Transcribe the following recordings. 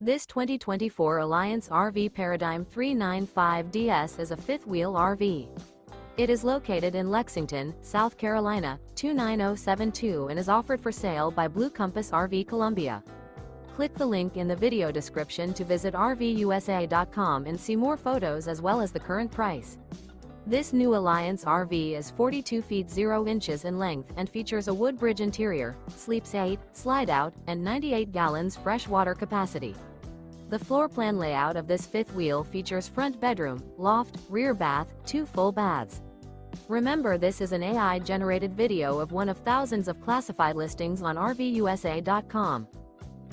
This 2024 Alliance RV Paradigm 395DS is a fifth-wheel RV. It is located in Lexington, South Carolina, 29072 and is offered for sale by Blue Compass RV Columbia. Click the link in the video description to visit RVUSA.com and see more photos as well as the current price. This new Alliance RV is 42 feet 0 inches in length and features a Woodbridge interior, sleeps 8, slide-out, and 98 gallons fresh water capacity. The floor plan layout of this fifth wheel features front bedroom, loft, rear bath, 2 full baths. Remember, this is an AI-generated video of one of thousands of classified listings on RVUSA.com.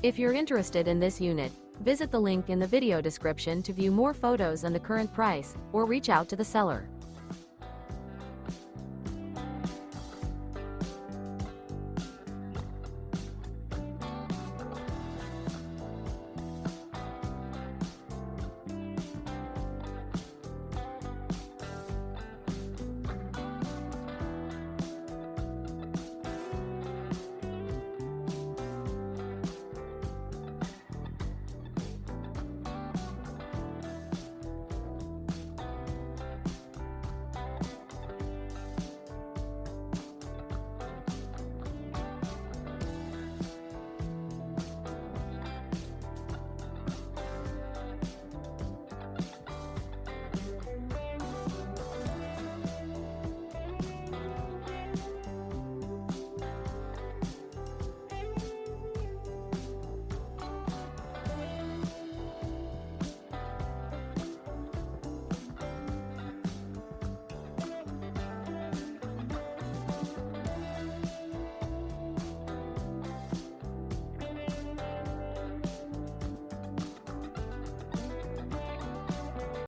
If you're interested in this unit, visit the link in the video description to view more photos and the current price, or reach out to the seller.